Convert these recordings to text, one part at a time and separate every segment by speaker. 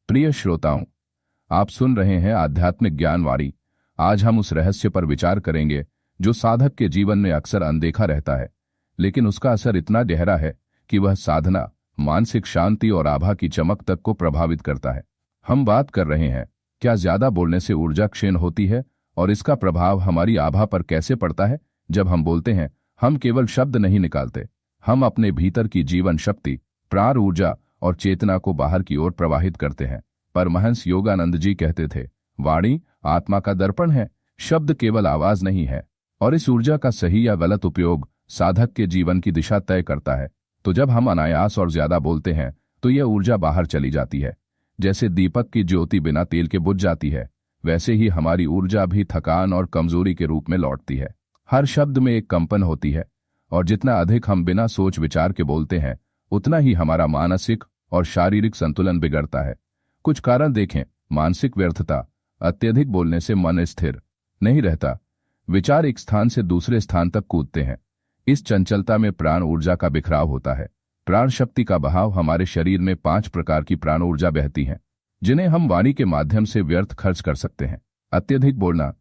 Speaker 1: प्रिय श्रोताओं, आप सुन रहे हैं आध्यात्मिक ज्ञानवाणी। आज हम उस रहस्य पर विचार करेंगे जो साधक के जीवन में अक्सर अनदेखा रहता है, लेकिन उसका असर इतना गहरा है कि वह साधना, मानसिक शांति और आभा की चमक तक को प्रभावित करता है। हम बात कर रहे हैं, क्या ज्यादा बोलने से ऊर्जा क्षीण होती है और इसका प्रभाव हमारी आभा पर कैसे पड़ता है। जब हम बोलते हैं, हम केवल शब्द नहीं निकालते, हम अपने भीतर की जीवन शक्ति, प्राण ऊर्जा और चेतना को बाहर की ओर प्रवाहित करते हैं। परमहंस योगानंद जी कहते थे, वाणी आत्मा का दर्पण है, शब्द केवल आवाज नहीं है, और इस ऊर्जा का सही या गलत उपयोग साधक के जीवन की दिशा तय करता है। तो जब हम अनायास और ज्यादा बोलते हैं तो यह ऊर्जा बाहर चली जाती है। जैसे दीपक की ज्योति बिना तेल के बुझ जाती है, वैसे ही हमारी ऊर्जा भी थकान और कमजोरी के रूप में लौटती है। हर शब्द में एक कंपन होती है, और जितना अधिक हम बिना सोच विचार के बोलते हैं, उतना ही हमारा मानसिक और शारीरिक संतुलन बिगड़ता है। कुछ कारण देखें। मानसिक व्यर्थता, अत्यधिक बोलने से मन स्थिर नहीं रहता, विचार एक स्थान से दूसरे स्थान तक कूदते हैं। इस चंचलता में प्राण ऊर्जा का बिखराव होता है। प्राण शक्ति का बहाव, हमारे शरीर में 5 प्रकार की प्राण ऊर्जा बहती हैं, जिन्हें हम वाणी के माध्यम से व्यर्थ खर्च कर सकते हैं। अत्यधिक बोलना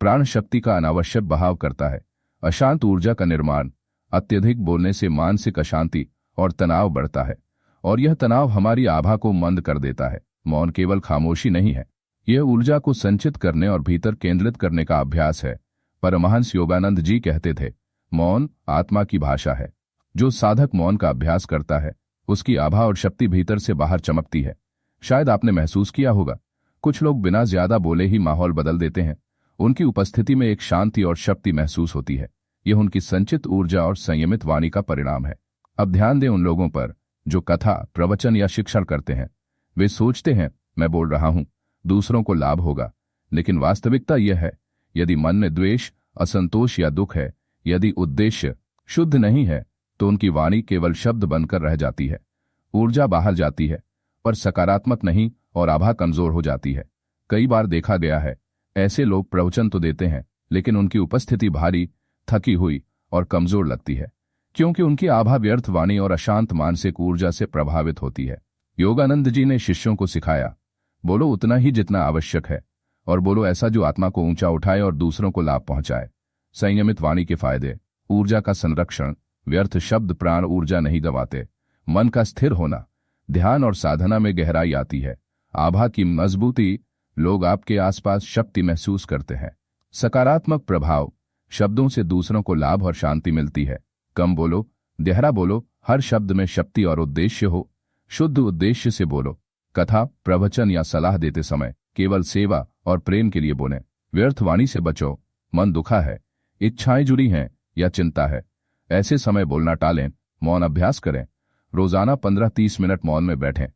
Speaker 1: प्राण शक्ति का अनावश्यक बहाव करता है। अशांत ऊर्जा का निर्माण, अत्यधिक बोलने से मानसिक अशांति और तनाव बढ़ता है, और यह तनाव हमारी आभा को मंद कर देता है। मौन केवल खामोशी नहीं है, यह ऊर्जा को संचित करने और भीतर केंद्रित करने का अभ्यास है। परमहंस योगानंद जी कहते थे, मौन आत्मा की भाषा है। जो साधक मौन का अभ्यास करता है, उसकी आभा और शक्ति भीतर से बाहर चमकती है। शायद आपने महसूस किया होगा, कुछ लोग बिना ज्यादा बोले ही माहौल बदल देते हैं। उनकी उपस्थिति में एक शांति और शक्ति महसूस होती है। यह उनकी संचित ऊर्जा और संयमित वाणी का परिणाम है। अब ध्यान दें उन लोगों पर जो कथा, प्रवचन या शिक्षण करते हैं। वे सोचते हैं, मैं बोल रहा हूं, दूसरों को लाभ होगा, लेकिन वास्तविकता यह है, यदि मन में द्वेष, असंतोष या दुख है, यदि उद्देश्य शुद्ध नहीं है, तो उनकी वाणी केवल शब्द बनकर रह जाती है। ऊर्जा बाहर जाती है, पर सकारात्मक नहीं, और आभा कमजोर हो जाती है। कई बार देखा गया है, ऐसे लोग प्रवचन तो देते हैं, लेकिन उनकी उपस्थिति भारी, थकी हुई और कमजोर लगती है, क्योंकि उनकी आभा व्यर्थ वाणी और अशांत मानसिक ऊर्जा से प्रभावित होती है। योगानंद जी ने शिष्यों को सिखाया, बोलो उतना ही जितना आवश्यक है, और बोलो ऐसा जो आत्मा को ऊंचा उठाए और दूसरों को लाभ पहुंचाए। संयमित वाणी के फायदे, ऊर्जा का संरक्षण, व्यर्थ शब्द प्राण ऊर्जा नहीं गंवाते। मन का स्थिर होना, ध्यान और साधना में गहराई आती है। आभा की मजबूती, लोग आपके आसपास शक्ति महसूस करते हैं। सकारात्मक प्रभाव, शब्दों से दूसरों को लाभ और शांति मिलती है। कम बोलो, गहरा बोलो, हर शब्द में शक्ति और उद्देश्य हो। शुद्ध उद्देश्य से बोलो। कथा, प्रवचन या सलाह देते समय केवल सेवा और प्रेम के लिए बोलें। व्यर्थ वाणी से बचो। मन दुखा है, इच्छाएं जुड़ी हैं या चिंता है, ऐसे समय बोलना टालें। मौन अभ्यास करें। रोजाना 15-30 मिनट मौन में बैठें।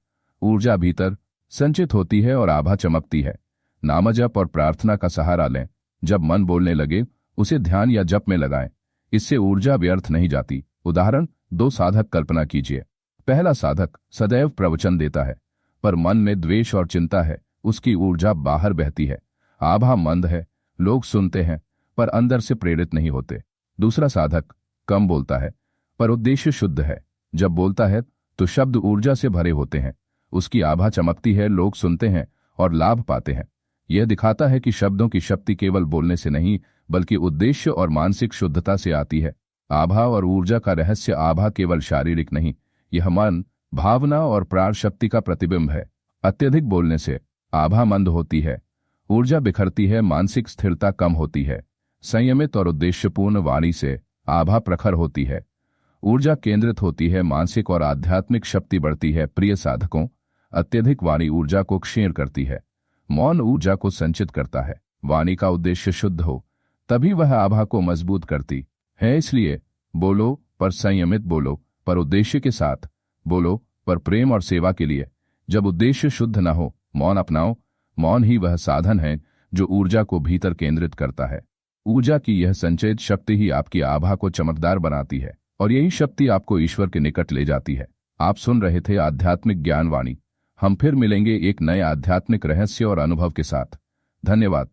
Speaker 1: ऊर्जा भीतर संचित होती है और आभा चमकती है। नामजप और प्रार्थना का सहारा लें। जब मन बोलने लगे, उसे ध्यान या जप में लगाएं। इससे ऊर्जा व्यर्थ नहीं जाती। उदाहरण, 2 साधक कल्पना कीजिए। पहला साधक सदैव प्रवचन देता है, पर मन में द्वेष और चिंता है, उसकी ऊर्जा बाहर बहती है। आभा मंद है, लोग सुनते हैं पर अंदर से प्रेरित नहीं होते। दूसरा साधक कम बोलता है, पर उद्देश्य शुद्ध है। जब बोलता है तो शब्द ऊर्जा से भरे होते हैं, उसकी आभा चमकती है, लोग सुनते हैं और लाभ पाते हैं। यह दिखाता है कि शब्दों की शक्ति केवल बोलने से नहीं, बल्कि उद्देश्य और मानसिक शुद्धता से आती है। आभा और ऊर्जा का रहस्य, आभा केवल शारीरिक नहीं, यह मन, भावना और प्राण शक्ति का प्रतिबिंब है। अत्यधिक बोलने से आभा मंद होती है, ऊर्जा बिखरती है, मानसिक स्थिरता कम होती है। संयमित और उद्देश्यपूर्ण वाणी से आभा प्रखर होती है, ऊर्जा केंद्रित होती है, मानसिक और आध्यात्मिक शक्ति बढ़ती है। प्रिय साधकों, अत्यधिक वाणी ऊर्जा को क्षीण करती है, मौन ऊर्जा को संचित करता है। वाणी का उद्देश्य शुद्ध हो, तभी वह आभा को मजबूत करती है। इसलिए बोलो, पर संयमित बोलो, पर उद्देश्य के साथ बोलो, पर प्रेम और सेवा के लिए। जब उद्देश्य शुद्ध न हो, मौन अपनाओ। मौन ही वह साधन है जो ऊर्जा को भीतर केंद्रित करता है। ऊर्जा की यह संचयित शक्ति ही आपकी आभा को चमकदार बनाती है, और यही शक्ति आपको ईश्वर के निकट ले जाती है। आप सुन रहे थे आध्यात्मिक ज्ञानवाणी। हम फिर मिलेंगे एक नए आध्यात्मिक रहस्य और अनुभव के साथ। धन्यवाद।